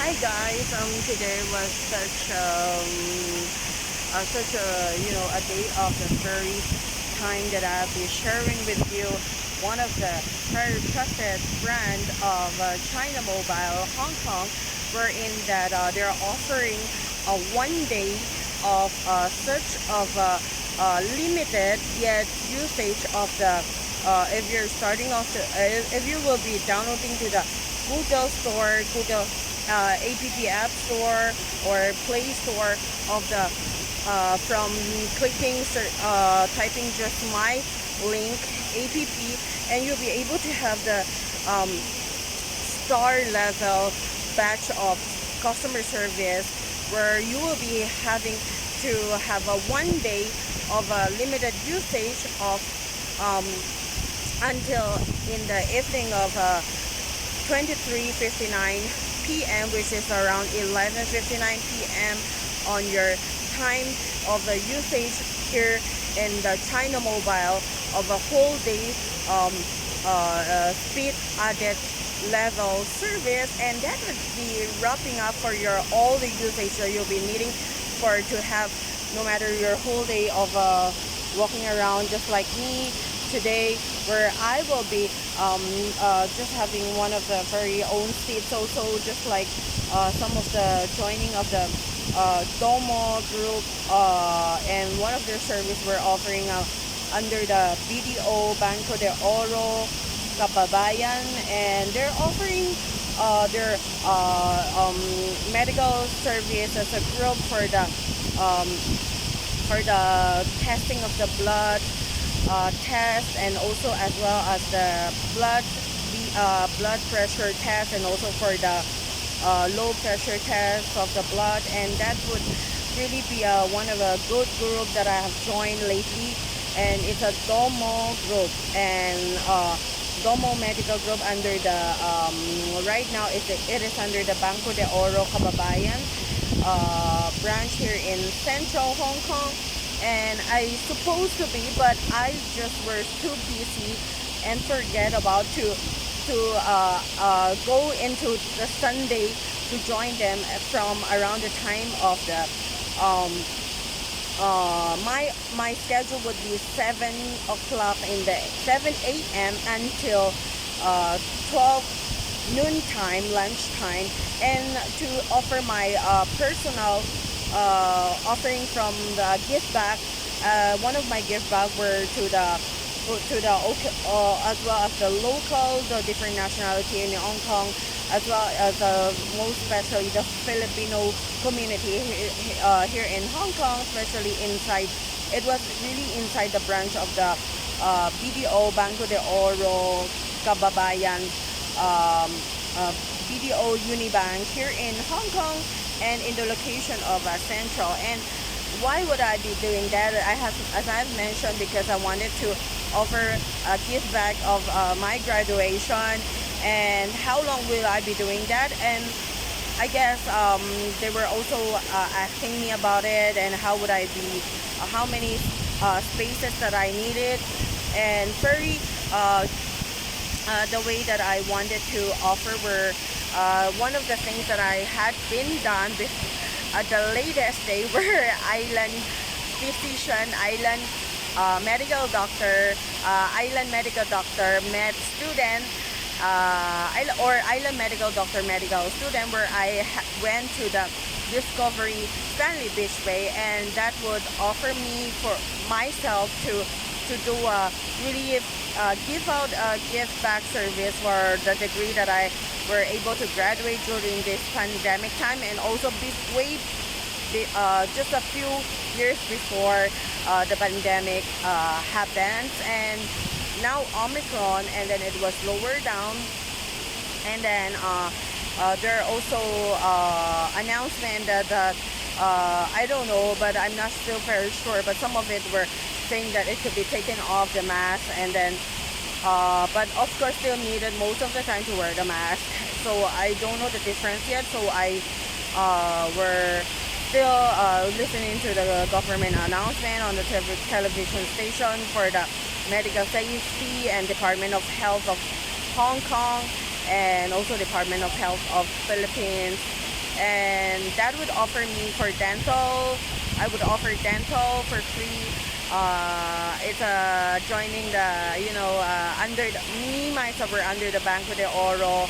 Hi guys, today was such a a day of the very time that I'll be sharing with you one of the very trusted brand of China Mobile Hong Kong, wherein that they're offering a 1 day of such of limited yet usage of the if you're starting off to if you will be downloading to the Google Store, Google App Store or Play Store of the from clicking typing just my link app, and you'll be able to have the star level batch of customer service where you will be having to have a 1 day of limited usage of until in the evening of 23:59 p.m., which is around 11:59 p.m. on your time of the usage here in the China Mobile of a whole day speed added level service, and that would be wrapping up for your all the usage that you'll be needing for to have no matter your whole day of walking around just like me today, where I will be just having one of the very own seats also, just like some of the joining of the Domo group, and one of their service we're offering under the BDO Banco de Oro Kababayan, and they're offering their medical service as a group for the testing of the blood test, and also as well as the blood pressure test, and also for the low pressure test of the blood. And that would really be one of a good group that I have joined lately, and it's a Domo group, and Domo medical group under the right now it is under the Banco de Oro Kababayan branch here in central Hong Kong. And I supposed to be, but I just was too busy and forget about to go into the Sunday to join them from around the time of the my schedule would be 7 o'clock in the 7 a.m. until 12 noon time, lunchtime, and to offer my personal offering from the gift bag. One of my gift bag were to the as well as the local, the different nationality in Hong Kong, as well as most especially the Filipino community here in Hong Kong, especially inside. It was really inside the branch of the BDO Banco de Oro Kababayan BDO Unibank here in Hong Kong, and in the location of Central. And why would I be doing that? As I've mentioned, because I wanted to offer a gift back of my graduation. And how long will I be doing that? And I guess they were also asking me about it, and how would I be, how many spaces that I needed, and very the way that I wanted to offer were one of the things that I had been done at the latest day were island physician, island medical doctor, island medical doctor med student, or island medical doctor medical student, where I went to the Discovery Stanley Beach Bay, and that would offer me for myself to do a really give out a gift back service for the degree that I were able to graduate during this pandemic time, and also just a few years before the pandemic happens, and now Omicron, and then it was lower down, and then there are also announcement that I don't know, but I'm not still very sure, but some of it were saying that it could be taken off the mask, and then but of course still needed most of the time to wear the mask. So I don't know the difference yet, so I were still listening to the government announcement on the television station for the medical safety and Department of Health of Hong Kong, and also Department of Health of Philippines, and that would offer me for dental. I would offer dental for free. It's joining the, under me myself were under the Banco de Oro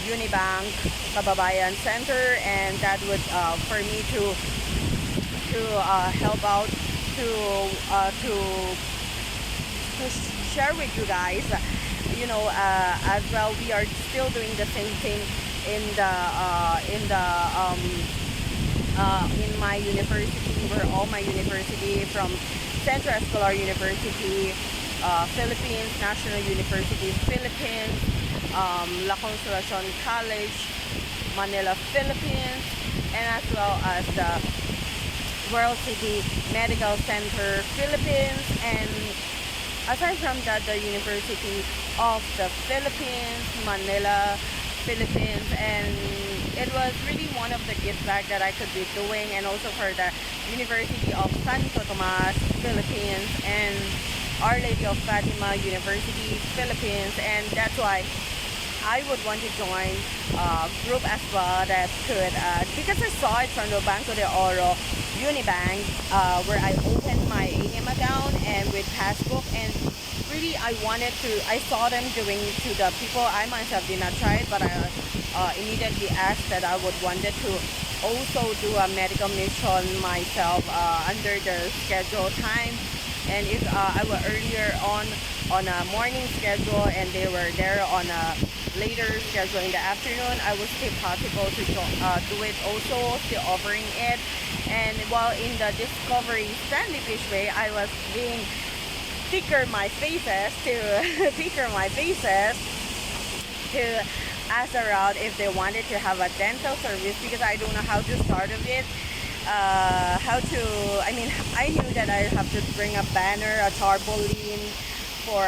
Unibank Kababayan Center, and that would for me to help out to share with you guys, as well. We are still doing the same thing in my university, where all my university from Centro Escolar University, Philippines, National University Philippines, La Consolacion College, Manila, Philippines, and as well as the World City Medical Center, Philippines, and aside from that, the University of the Philippines, Manila, Philippines, and it was really one of the gift back that I could be doing, and also for the University of Santo Tomas, Philippines, and Our Lady of Fatima University, Philippines, and that's why I would want to join a group as well that could, because I saw it from the Banco de Oro Unibank, where I opened my ATM account and with passbook, and really I saw them doing to the people. I myself did not try it, but I immediately asked that I would wanted to also do a medical mission myself under the schedule time. And if I were earlier on a morning schedule and they were there on a later schedule in the afternoon, I was still possible to do it also, still offering it. And while in the Discovery Stanley Fish Way, I was being thicker my faces to ask around if they wanted to have a dental service, because I don't know how to start of it. I knew that I have to bring a banner, a tarpaulin for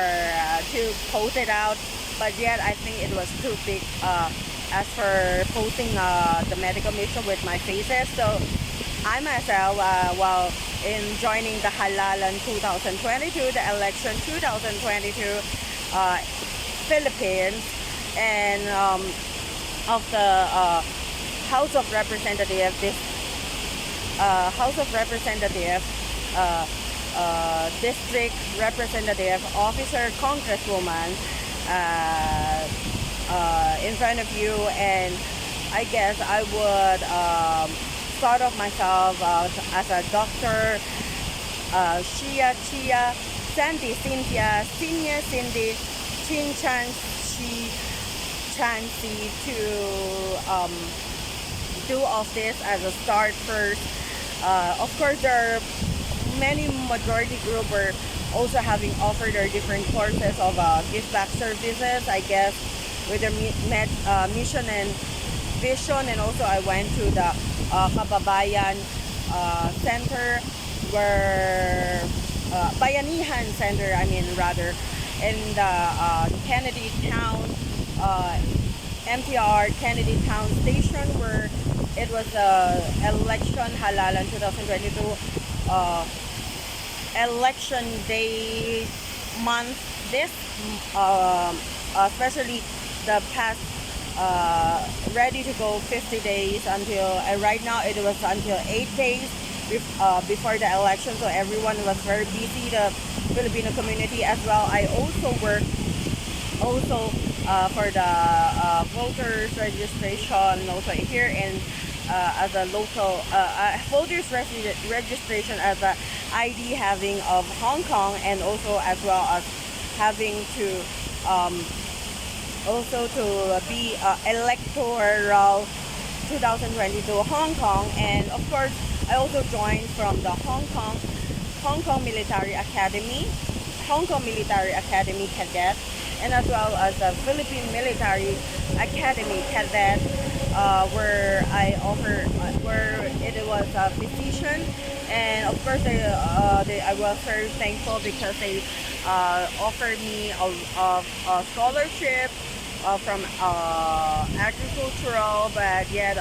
to post it out, but yet I think it was too big as for posting the medical mission with my faces. So I myself, while in joining the Halalan 2022, the election 2022 Philippines, and of the House of Representatives, this House of Representatives, District Representative, Officer, Congresswoman in front of you, and I guess I would start off myself as a doctor, Chia, Sandy, Cynthia, Sinya, Cindy, Chin Chan, Chi, Chancy, to do all this as a start first. Of course, there are many majority group were also having offered their different courses of gift back services, I guess, with their mission and vision. And also I went to the Kababayan Center, where Bayanihan Center, in the Kennedy Town, MTR Kennedy Town Station, where it was election Halalan 2022 election day month. This especially the past ready to go 50 days until right now it was until 8 days before the election, so everyone was very busy, the Filipino community as well. I also work for the voters registration also here, and as a local voters registration as a ID having of Hong Kong, and also as well as having to also to be electoral 2022 Hong Kong. And of course I also joined from the Hong Kong Military Academy Cadet, and as well as the Philippine Military Academy Cadet, where where it was a physician. And of course I was very thankful because they offered me a scholarship from agricultural, but yet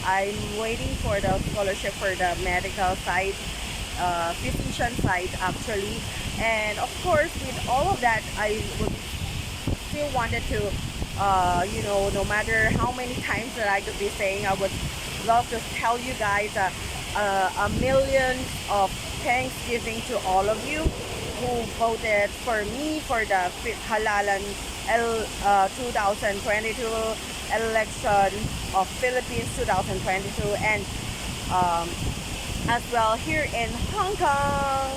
I'm waiting for the scholarship for the medical side, physician side actually. And of course with all of that, I would still wanted to No matter how many times that I could be saying, I would love to tell you guys a million of thanksgiving to all of you who voted for me for the Halalan 2022 election of Philippines 2022, and um, as well here in Hong Kong,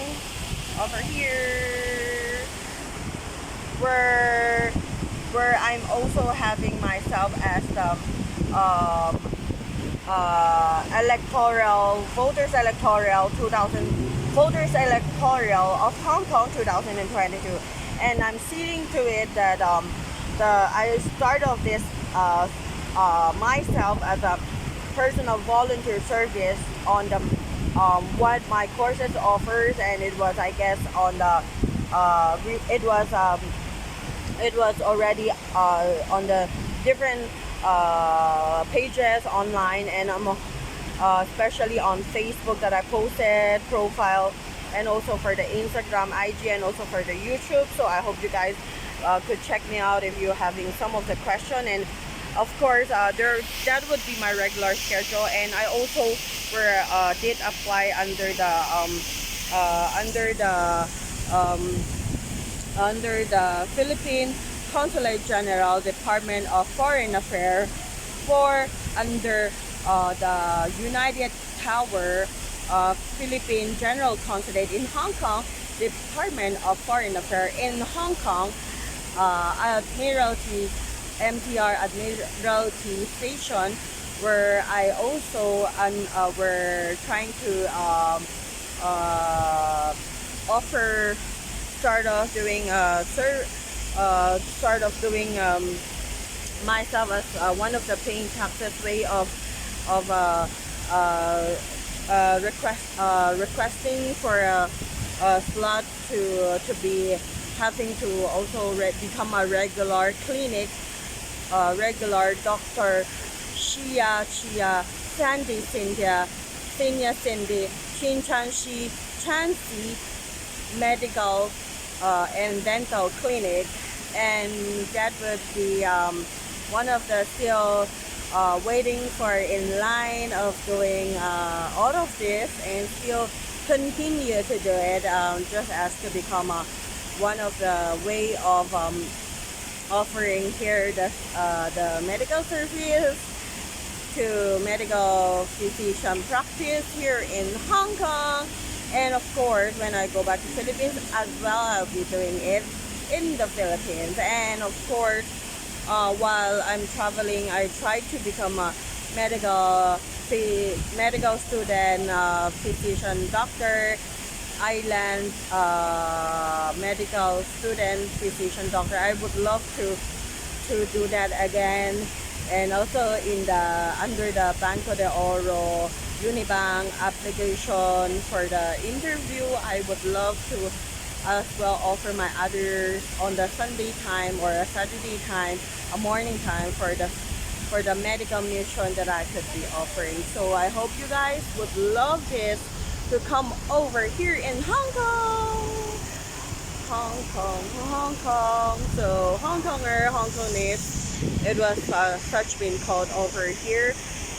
over here, where I'm also having myself as the um, electoral 2000 voters electoral of Hong Kong 2022, and I'm seeing to it that I start off this myself as a personal volunteer service on the what my courses offers, and it was, I guess, on the it was already on the different pages online, and I'm especially on Facebook that I posted profile, and also for the Instagram, IG, and also for the YouTube. So I hope you guys could check me out if you're having some of the question. And of course, that would be my regular schedule, and I also did apply um, under the Philippine Consulate General Department of Foreign Affairs for under the United Tower Philippine General Consulate in Hong Kong, Department of Foreign Affairs in Hong Kong, Admiralty MTR Admiralty Station, where I also were trying to offer start off doing myself as one of the paying taxes way of requesting for a slot to be having to also become a regular clinic, regular doctor. Chia Sandy Cynthia Cindy Chin Chan Shi Chansi Medical and Dental Clinic, and that would be one of the still waiting for in line of doing all of this, and still continue to do it, just as to become one of the way of offering here the medical service to medical physician practice here in Hong Kong. And of course, when I go back to Philippines as well, I'll be doing it in the Philippines. And of course, while I'm traveling, I try to become a medical student, physician, doctor, island medical student, physician, doctor. I would love to do that again. And also in the under the Banco de Oro Unibank application for the interview, I would love to as well offer my others on the Sunday time or a Saturday time, a morning time for the medical mission that I could be offering. So I hope you guys would love this to come over here in Hong Kong. Hong Kong. So Hong Kongese, it was such been called over here,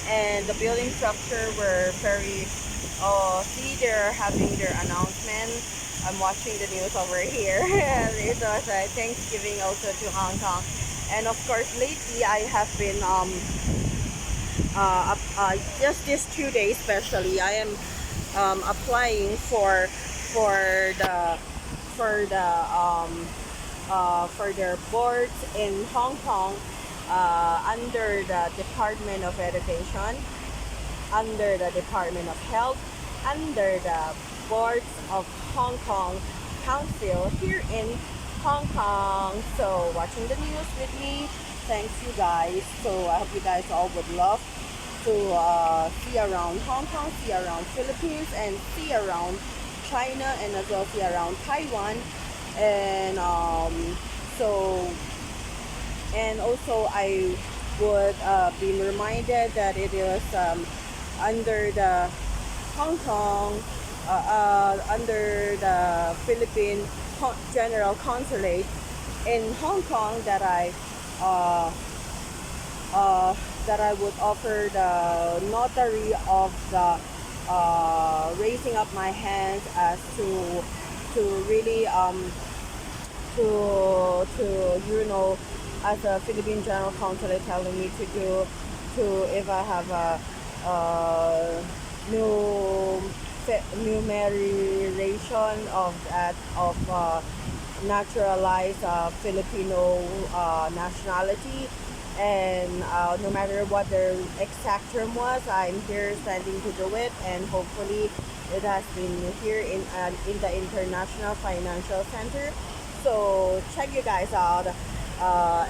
and the building structure were very. See, they're having their announcement. I'm watching the news over here. It was Thanksgiving also to Hong Kong, and of course lately I have been just these 2 days especially, I am applying for the for their boards in Hong Kong, under the Department of Education, under the Department of Health, under the boards of Hong Kong Council here in Hong Kong. So watching the news with me, thanks you guys. So I hope you guys all would love to see around Hong Kong, see around Philippines, and see around China, and as well see around Taiwan. And and also I would be reminded that it is under the Hong Kong, under the Philippine General Consulate in Hong Kong, that I uh, that I would offer the notary of the raising up my hands as to really to as a Philippine General Consulate telling me to do to if I have a new numeration of that of naturalized Filipino nationality, and no matter what their exact term was, I'm here standing to do it, and hopefully it has been here in the International Financial Center. So check you guys out,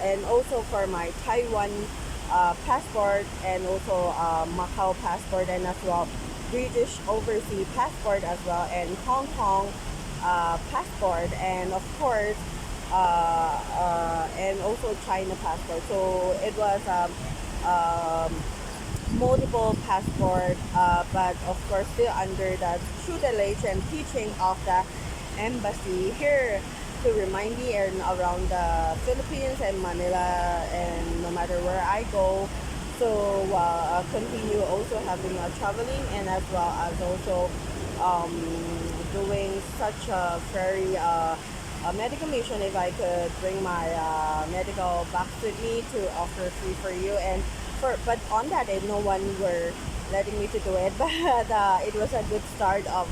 and also for my Taiwan passport, and also Macau passport, and as well British overseas passport as well, and Hong Kong passport, and of course and also China passport. So it was multiple passport, but of course still under the tutelage and teaching of the embassy here to remind me and around the Philippines and Manila, and no matter where I go. So continue also having traveling, and as well as also doing such a very medical mission. If I could bring my medical box with me to offer free for you, and but on that day no one were letting me to do it, but it was a good start of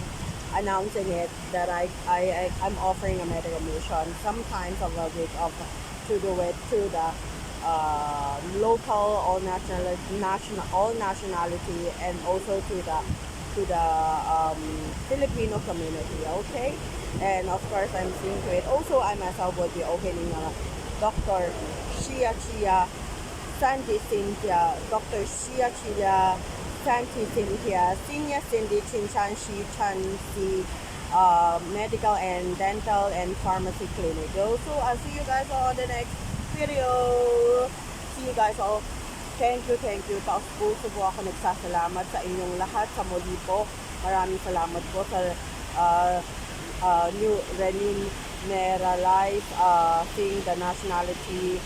announcing it that I'm offering a medical mission sometimes of a week of to do it to the local all nationality, and also to the Filipino community. Okay, and of course I'm seeing to it. Also, I myself will be opening a Dr. Shia Chia Santi Cynthia, Dr. Shia Chia Santi Cynthia, Senior Cindy Chinchan Shi Chan Si Medical and Dental and Pharmacy Clinic. So I'll see you guys all on the next video. See you guys all. Thank you. Taos puso po ako nagsasalamat sa inyong lahat sa muli po. Maraming salamat po sa new renumeralized seeing the nationality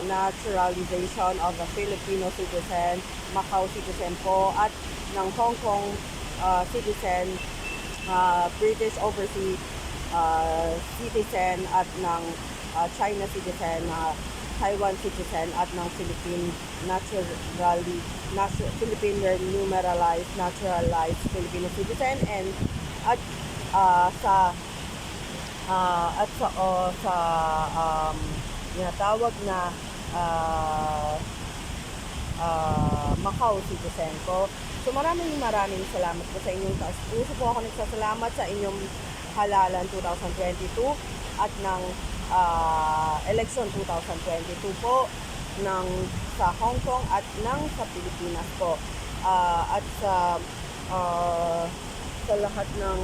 naturalization of a Filipino citizen, Macau citizen po, at ng Hong Kong citizen, British overseas citizen, at ng China citizen, Taiwan citizen, at ng Philippine numeralized naturalized Filipino citizen, and at sa tinatawag na Macau citizen ko. So maraming salamat po sa inyong taas puso po ako nagsasalamat sa inyong halalan 2022 at ng election 2022 po ng sa Hong Kong at ng sa Pilipinas po, at sa lahat ng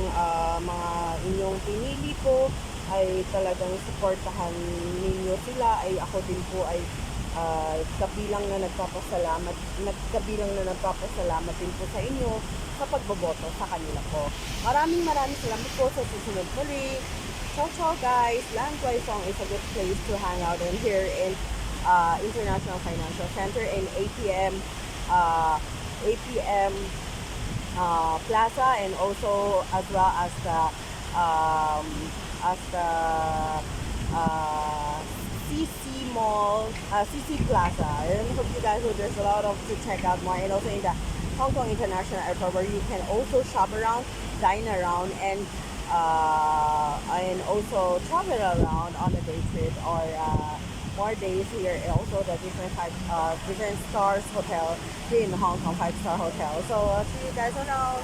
mga inyong pinili po ay talagang suportahan ninyo sila, ay ako din po ay kabilang na nagpapasalamat din po sa inyo sa pagboboto sa kanila po. Maraming salamat po sa susunod muli. Ciao guys. Langkway Song is a good place to hang out in here in International Financial Center in APM Plaza, and also as well as the CC Mall, CC Plaza. And I hope you guys will, there's a lot of to check out more, and also in the Hong Kong International Airport, where you can also shop around, dine around, and also travel around on a day trip, or more days here. And also the different stars hotel here in Hong Kong, 5-star hotel. So see you guys around.